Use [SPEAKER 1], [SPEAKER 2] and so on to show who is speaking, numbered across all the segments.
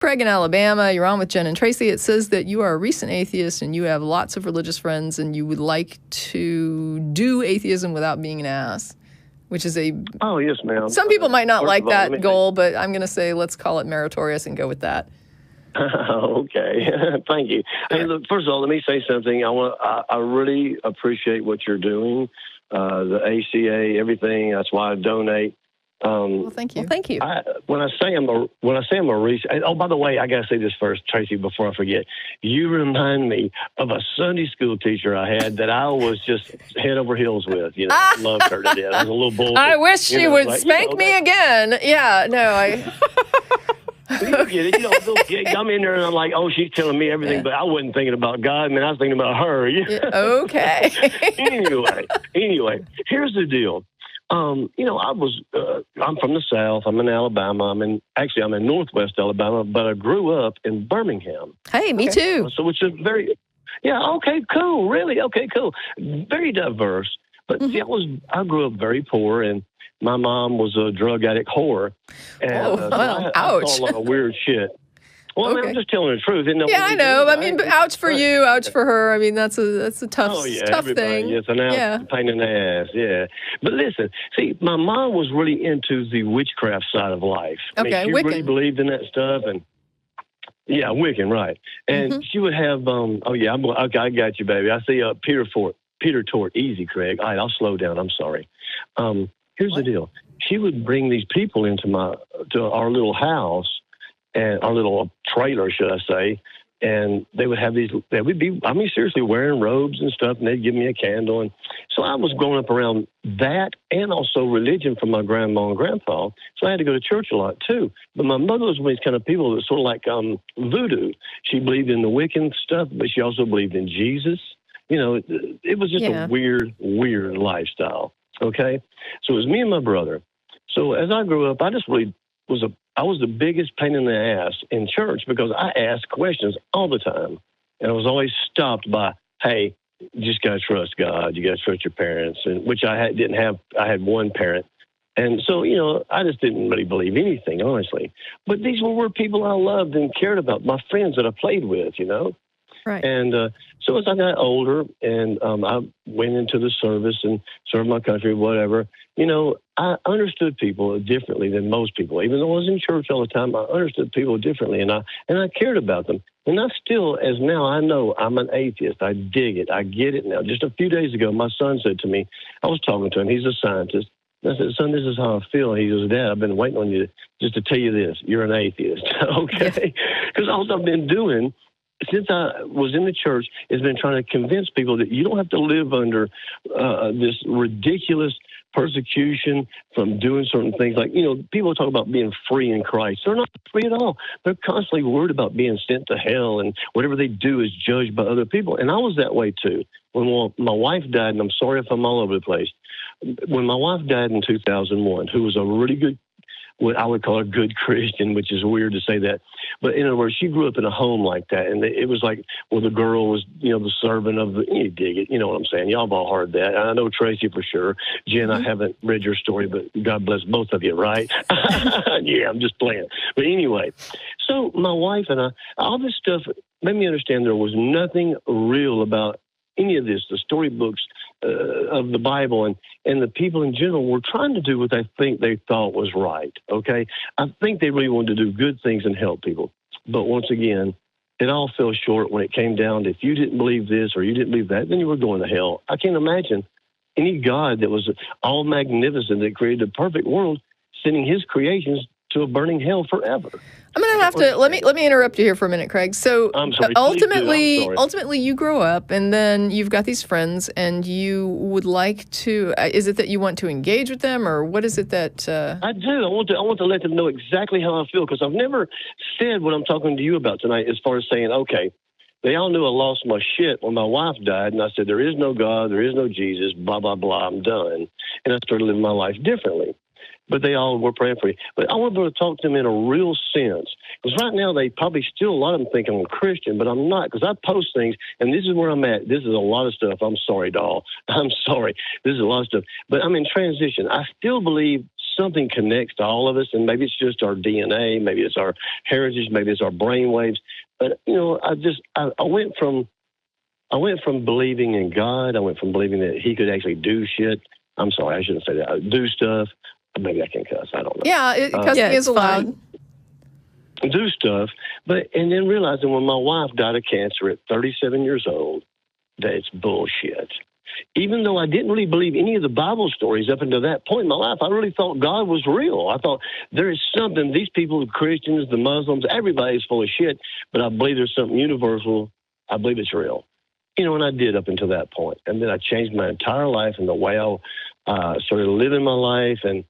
[SPEAKER 1] Craig in Alabama. You're on with Jen and Tracie. It says that you are a recent atheist and you have lots of religious friends and you would like to do atheism without being an ass, which is a...
[SPEAKER 2] Oh, yes, ma'am.
[SPEAKER 1] Some people might not like that goal, but I'm going to say let's call it meritorious and go with that.
[SPEAKER 2] Okay. Thank you. Hey, look, first of all, let me say something. I really appreciate what you're doing, the ACA, everything. That's why I donate.
[SPEAKER 1] Well, thank you.
[SPEAKER 3] Well, thank you.
[SPEAKER 2] When I say I'm a recent, oh, by the way, I got to say this first, Tracie, before I forget. You remind me of a Sunday school teacher I had that I was just head over heels with. You know, I loved her to death. I was a little bull.
[SPEAKER 1] I wish she would spank me again. Yeah, no, I...
[SPEAKER 2] You get it. You know, little kid, I'm in there and I'm like, oh, she's telling me everything, but I wasn't thinking about God, man. I was thinking about her.
[SPEAKER 1] Yeah, okay.
[SPEAKER 2] Anyway, here's the deal. You know, I'm from the South. I'm in Alabama. I'm in Northwest Alabama, but I grew up in Birmingham.
[SPEAKER 1] Hey, me too.
[SPEAKER 2] So it's a okay, cool. Really? Okay, cool. Very diverse. But see, I grew up very poor, and my mom was a drug addict whore. And I saw a lot of weird shit. Well, okay. I'm just telling the truth.
[SPEAKER 1] Yeah, I know. I mean, ouch for you, ouch for her. I mean, that's a tough, tough thing.
[SPEAKER 2] Yes, and now pain in the ass. Yeah, but listen, see, my mom was really into the witchcraft side of life.
[SPEAKER 1] Okay,
[SPEAKER 2] I mean, she
[SPEAKER 1] Wiccan.
[SPEAKER 2] really believed in that stuff, and Wiccan, right? And she would have. I got you, baby. I see Peter Tort. Easy, Craig. All right, I'll slow down. I'm sorry. Here's the deal. She would bring these people to our little house. And our little trailer, should I say, and they would have these, they would be, I mean, seriously, wearing robes and stuff, and they'd give me a candle. And so I was growing up around that and also religion from my grandma and grandpa. So I had to go to church a lot, too. But my mother was one of these kind of people that was sort of like voodoo. She believed in the Wiccan stuff, but she also believed in Jesus. You know, it was just a weird, weird lifestyle, okay? So it was me and my brother. So as I grew up, I just really I was the biggest pain in the ass in church because I asked questions all the time. And I was always stopped by, hey, you just got to trust God. You got to trust your parents, and which didn't have. I had one parent. And so, you know, I just didn't really believe anything, honestly. But these were people I loved and cared about, my friends that I played with, you know.
[SPEAKER 1] Right.
[SPEAKER 2] And so as I got older and I went into the service and served my country, whatever, you know, I understood people differently than most people. Even though I was in church all the time, I understood people differently, and I cared about them. And I still, as now I know I'm an atheist. I dig it. I get it now. Just a few days ago, my son said to me, I was talking to him. He's a scientist. I said, son, this is how I feel. He goes, Dad, I've been waiting on you just to tell you this. You're an atheist, okay? Because all I've been doing since I was in the church has been trying to convince people that you don't have to live under this ridiculous persecution from doing certain things. Like, you know, people talk about being free in Christ. They're not free at all. They're constantly worried about being sent to hell, and whatever they do is judged by other people. And I was that way too. When my wife died, and I'm sorry if I'm all over the place, when my wife died in 2001, who was a really good, what I would call a good Christian, which is weird to say that. But in other words, she grew up in a home like that. And it was like, well, the girl was, you know, the servant of the, you dig it. You know what I'm saying? Y'all have all heard that. I know Tracie for sure. Jen, I haven't read your story, but God bless both of you, right? Yeah, I'm just playing. But anyway, so my wife and I, all this stuff made me understand there was nothing real about any of this, the storybooks of the Bible and the people in general were trying to do what they think they thought was right, okay? I think they really wanted to do good things and help people. But once again, it all fell short when it came down to if you didn't believe this or you didn't believe that, then you were going to hell. I can't imagine any God that was all magnificent that created a perfect world sending his creations to a burning hell forever.
[SPEAKER 1] I'm going to have to let me interrupt you here for a minute, Craig. So ultimately you grow up and then you've got these friends and you would like to, is it that you want to engage with them, or what is it that...
[SPEAKER 2] I do. I want to let them know exactly how I feel, because I've never said what I'm talking to you about tonight as far as saying, okay, they all knew I lost my shit when my wife died, and I said, there is no God, there is no Jesus, blah, blah, blah, I'm done. And I started living my life differently. But they all were praying for me. But I want to be able to talk to them in a real sense. Because right now, they probably still, a lot of them think I'm a Christian, but I'm not, because I post things, and this is where I'm at. This is a lot of stuff. I'm sorry, doll. I'm sorry. This is a lot of stuff. But I'm in transition. I still believe something connects to all of us, and maybe it's just our DNA, maybe it's our heritage, maybe it's our brain waves. But I went from believing in God. I went from believing that He could actually do shit. I'm sorry, I shouldn't say that. Do stuff. Maybe I can cuss. I don't know.
[SPEAKER 1] Yeah, cussing is allowed.
[SPEAKER 2] Do stuff, and then realizing when my wife died of cancer at 37 years old, that it's bullshit. Even though I didn't really believe any of the Bible stories up until that point in my life, I really thought God was real. I thought there is something, these people, the Christians, the Muslims, everybody's full of shit, but I believe there's something universal. I believe it's real. And I did up until that point. And then I changed my entire life and the way I started living my life. And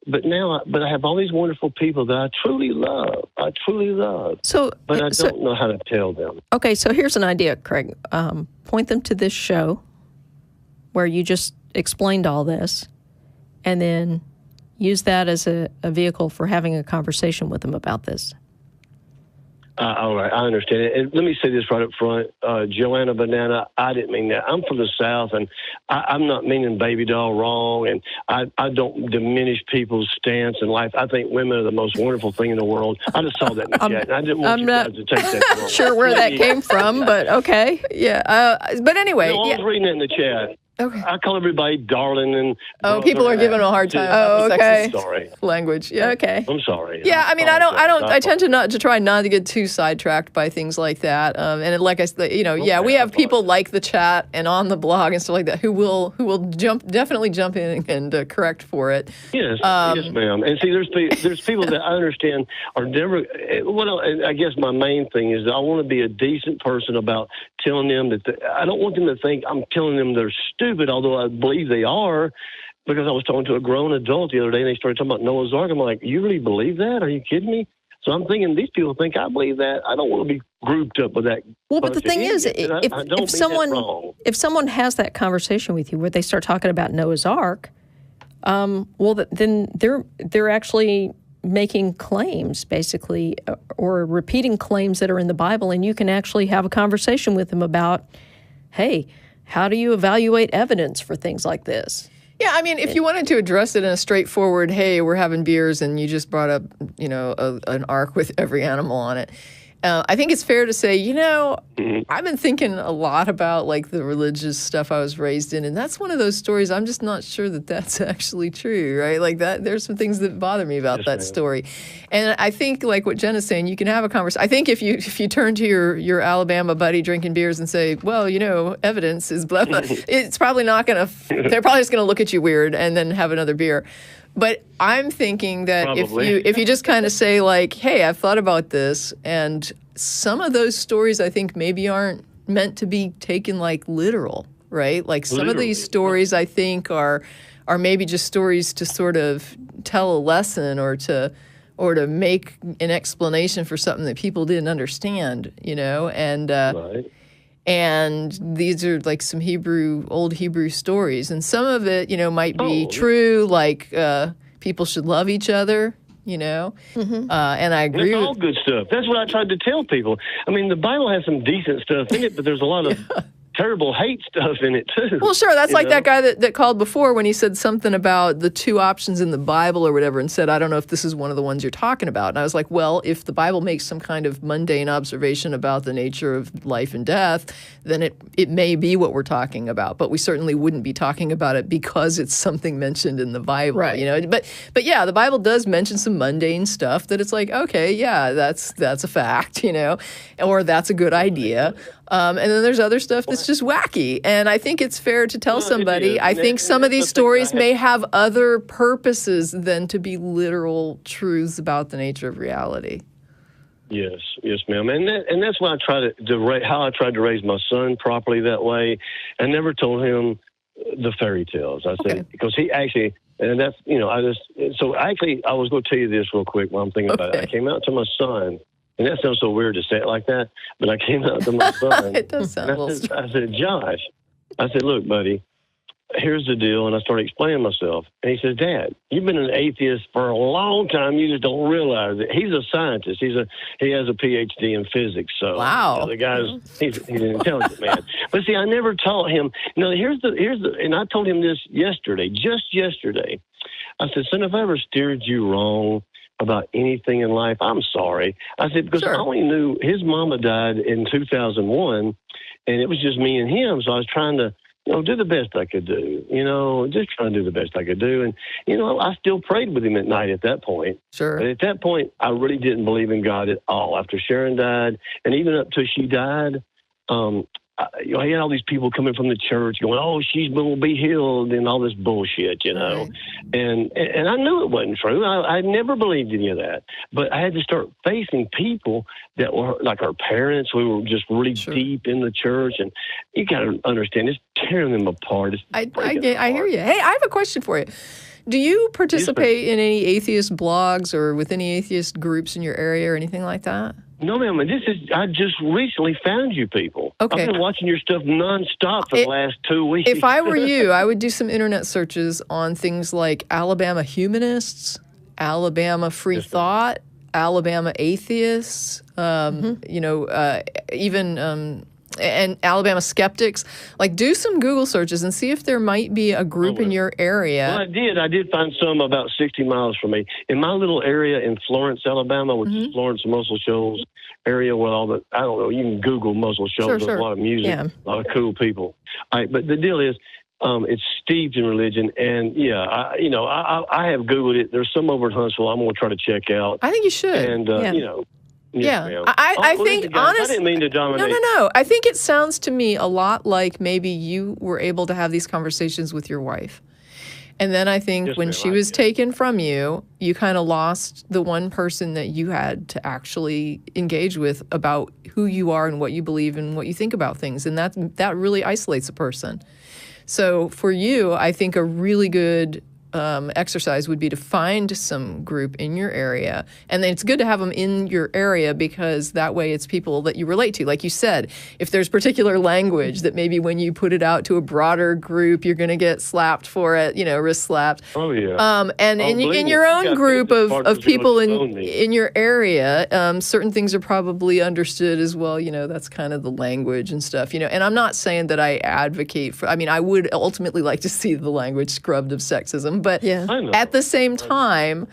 [SPEAKER 2] but I have all these wonderful people that I truly love. But I don't know how to tell them.
[SPEAKER 3] Okay, so here's an idea, Craig. Point them to this show where you just explained all this, and then use that as a vehicle for having a conversation with them about this.
[SPEAKER 2] All right, I understand it. And let me say this right up front. Joanna Banana, I didn't mean that. I'm from the South, and I'm not meaning baby doll wrong, and I don't diminish people's stance in life. I think women are the most wonderful thing in the world. I just saw that in the chat, and I didn't want you guys to take that wrong.
[SPEAKER 3] Sure where that came from, but okay.
[SPEAKER 1] Yeah, but anyway.
[SPEAKER 2] No, I was reading it in the chat.
[SPEAKER 1] Okay.
[SPEAKER 2] I call everybody darling and
[SPEAKER 1] people are giving a hard time.
[SPEAKER 2] Okay. Sorry.
[SPEAKER 1] Language. Yeah.
[SPEAKER 3] Okay.
[SPEAKER 2] I'm sorry.
[SPEAKER 1] Yeah. I tend to try not to get too sidetracked by things like that. And like I said, we have people like the chat and on the blog and stuff like that who will definitely jump in and correct for it.
[SPEAKER 2] Yes. Yes, ma'am. And see, there's people that I understand are never. I guess my main thing is that I want to be a decent person about telling them that I don't want them to think I'm telling them they're stupid, although I believe they are, because I was talking to a grown adult the other day and they started talking about Noah's Ark. I'm like, you really believe that? Are you kidding me? So I'm thinking these people think I believe that. I don't want to be grouped up with that.
[SPEAKER 3] Well, but the thing is, if someone has that conversation with you where they start talking about Noah's Ark, then they're actually making claims, basically, or repeating claims that are in the Bible, and you can actually have a conversation with them about, hey, how do you evaluate evidence for things like this?
[SPEAKER 1] Yeah, I mean, if you wanted to address it in a straightforward, hey, we're having beers and you just brought up, an ark with every animal on it. I think it's fair to say, I've been thinking a lot about like the religious stuff I was raised in, and that's one of those stories I'm just not sure that that's actually true, right? Like that, there's some things that bother me about that story. And I think like what Jen is saying, you can have a conversation. I think if you turn to your Alabama buddy drinking beers and say, well, evidence is blah, blah, it's probably not going to, they're probably just going to look at you weird and then have another beer. But I'm thinking that if you just kind of say like, hey, I've thought about this, and some of those stories I think maybe aren't meant to be taken like literal, right? Like some of these stories I think are maybe just stories to sort of tell a lesson or to make an explanation for something that people didn't understand, and
[SPEAKER 2] right.
[SPEAKER 1] And these are like some old Hebrew stories. And some of it, might be true, like people should love each other, Mm-hmm. And I agree.
[SPEAKER 2] That's all good stuff. That's what I tried to tell people. I mean, the Bible has some decent stuff in it, but there's a lot of terrible hate stuff in it, too.
[SPEAKER 1] Well, sure. That's like that guy that called before when he said something about the two options in the Bible or whatever and said, I don't know if this is one of the ones you're talking about. And I was like, well, if the Bible makes some kind of mundane observation about the nature of life and death, then it may be what we're talking about. But we certainly wouldn't be talking about it because it's something mentioned in the Bible.
[SPEAKER 3] Right.
[SPEAKER 1] But yeah, the Bible does mention some mundane stuff that it's like, okay, yeah, that's a fact, or that's a good idea. And then there's other stuff that's just wacky. And I think it's fair to tell somebody, I think some of these stories may have other purposes than to be literal truths about the nature of reality.
[SPEAKER 2] Yes, ma'am. And that's why I tried how I tried to raise my son properly that way. I never told him the fairy tales. I said, because he actually, and that's, I was going to tell you this real quick while I'm thinking about it. I came out to my son. And that sounds so weird to say it like that, but I came out to my son.
[SPEAKER 1] It does sound a little strange.
[SPEAKER 2] I said, Josh, look, buddy, here's the deal. And I started explaining myself. And he says, Dad, you've been an atheist for a long time. You just don't realize it. He's a scientist. He has a PhD in physics. So
[SPEAKER 1] wow.
[SPEAKER 2] The guy's he's an intelligent man. But see, I never taught him. Here's the, and I told him this just yesterday. I said, son, if I ever steered you wrong about anything in life, I'm sorry. I said, because I only knew his mama died in 2001, and it was just me and him, so I was trying to, do the best I could do, just trying to do the best I could do. And, I still prayed with him at night at that point.
[SPEAKER 1] Sure.
[SPEAKER 2] But at that point, I really didn't believe in God at all. After Sharon died, and even up till she died, I had all these people coming from the church going, oh, she's going to be healed and all this bullshit,
[SPEAKER 1] Right.
[SPEAKER 2] And I knew it wasn't true. I never believed any of that. But I had to start facing people that were like our parents. We were just really deep in the church. And you got to understand, it's tearing them apart.
[SPEAKER 1] I hear you. Hey, I have a question for you. Do you participate in any atheist blogs or with any atheist groups in your area or anything like that?
[SPEAKER 2] No, ma'am. I just recently found you people.
[SPEAKER 1] Okay.
[SPEAKER 2] I've been watching your stuff nonstop for the last 2 weeks.
[SPEAKER 1] If I were you, I would do some internet searches on things like Alabama humanists, Alabama free thought, Alabama atheists, even and Alabama skeptics. Like, do some Google searches and see if there might be a group in your area.
[SPEAKER 2] Well, I did find some about 60 miles from me. In my little area in Florence, Alabama, which is Florence Muscle Shoals area with all the, I don't know, you can Google Muscle Shoals. There's a lot of music, a lot of cool people. But the deal is, it's steeped in religion, and I have Googled it. There's some over at Huntsville I'm going to try to check out.
[SPEAKER 1] I think you should.
[SPEAKER 2] And,
[SPEAKER 1] I think, honestly,
[SPEAKER 2] I didn't mean to dominate.
[SPEAKER 1] No. I think it sounds to me a lot like maybe you were able to have these conversations with your wife. And then I think when she was taken from you, you kind of lost the one person that you had to actually engage with about who you are and what you believe and what you think about things. And that really isolates a person. So for you, I think a really good exercise would be to find some group in your area. And then it's good to have them in your area because that way it's people that you relate to. Like you said, if there's particular language that maybe when you put it out to a broader group, you're going to get slapped for it, wrist slapped.
[SPEAKER 2] Oh, yeah.
[SPEAKER 1] And in your own group of people in your area, certain things are probably understood as well. That's kind of the language and stuff, And I'm not saying that I advocate for, I would ultimately like to see the language scrubbed of sexism. But at the same time,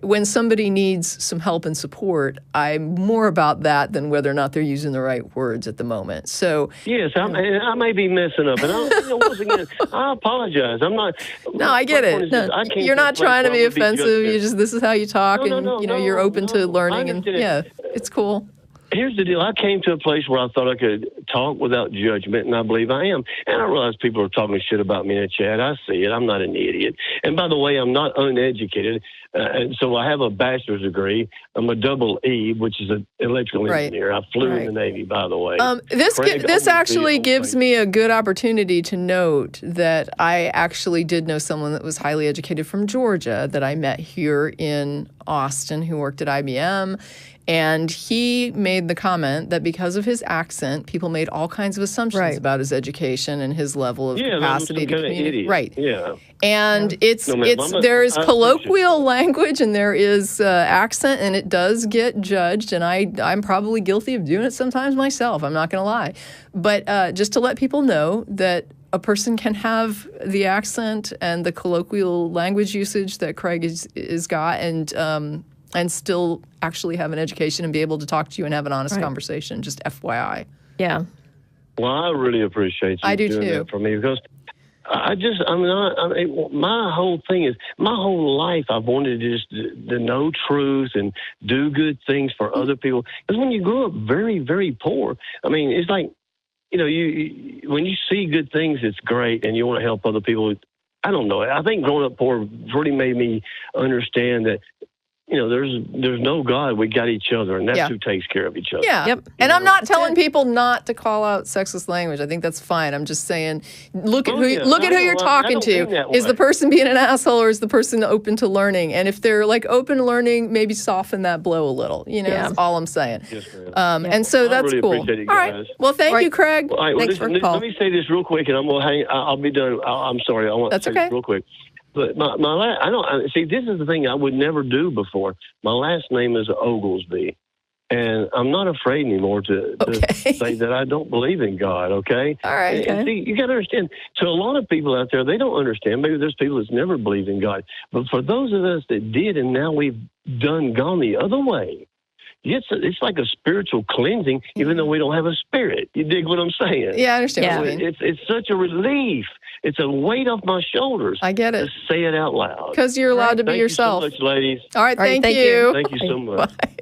[SPEAKER 1] when somebody needs some help and support, I'm more about that than whether or not they're using the right words at the moment. So
[SPEAKER 2] yes, I may be messing up, and once again, I apologize. I'm not.
[SPEAKER 1] No, I get it. No, you're not trying to be offensive. This is how you talk, you're open to learning, and it's cool.
[SPEAKER 2] Here's the deal. I came to a place where I thought I could talk without judgment, and I believe I am. And I realize people are talking shit about me in the chat. I see it. I'm not an idiot. And by the way, I'm not uneducated. And so I have a bachelor's degree. I'm a double E, which is an electrical engineer. I flew in the Navy, by the way.
[SPEAKER 1] This actually gives me a good opportunity to note that I actually did know someone that was highly educated from Georgia that I met here in Austin who worked at IBM. And he made the comment that because of his accent, people made all kinds of assumptions about his education and his level of capacity to communicate. Right.
[SPEAKER 2] Yeah.
[SPEAKER 1] And there is colloquial language and there is accent, and it does get judged. And I'm probably guilty of doing it sometimes myself. I'm not going to lie. But just to let people know that a person can have the accent and the colloquial language usage that Craig is got, and still actually have an education and be able to talk to you and have an honest conversation, just FYI. Yeah.
[SPEAKER 2] Well, I really appreciate you doing that for me, because my whole thing is, my whole life I've wanted to just to know truth and do good things for other people. Because when you grow up very, very poor, it's like, when you see good things, it's great, and you want to help other people. I don't know. I think growing up poor really made me understand that, there's no God. We got each other, and that's who takes care of each other.
[SPEAKER 1] Yeah. Yep. And I'm not telling people not to call out sexist language. I think that's fine. I'm just saying, look at who you're talking to. Is the person being an asshole, or is the person open to learning? And if they're open to learning, maybe soften that blow a little. That's all I'm saying.
[SPEAKER 2] Yes,
[SPEAKER 1] and so that's
[SPEAKER 2] really
[SPEAKER 1] cool.
[SPEAKER 2] Appreciate it,
[SPEAKER 1] all
[SPEAKER 2] guys.
[SPEAKER 1] right. Well, thank you, Craig. Thanks for the call.
[SPEAKER 2] Let me say this real quick, and I'm gonna hang. I'll be done. I'm sorry. I want to say this real quick. But see, this is the thing I would never do before. My last name is Oglesby, and I'm not afraid anymore to say that I don't believe in God, okay?
[SPEAKER 1] All right.
[SPEAKER 2] And see, you got to understand, to a lot of people out there, they don't understand. Maybe there's people that's never believed in God. But for those of us that did, and now we've gone the other way, it's like a spiritual cleansing, even though we don't have a spirit. You dig what I'm saying?
[SPEAKER 1] Yeah, I understand what you mean.
[SPEAKER 2] It's such a relief. It's a weight off my shoulders.
[SPEAKER 1] I get it.
[SPEAKER 2] To say it out loud.
[SPEAKER 1] Because you're allowed to be yourself.
[SPEAKER 2] Thank you so much, ladies.
[SPEAKER 1] All right, thank you.
[SPEAKER 2] Thank you so much.
[SPEAKER 1] Bye.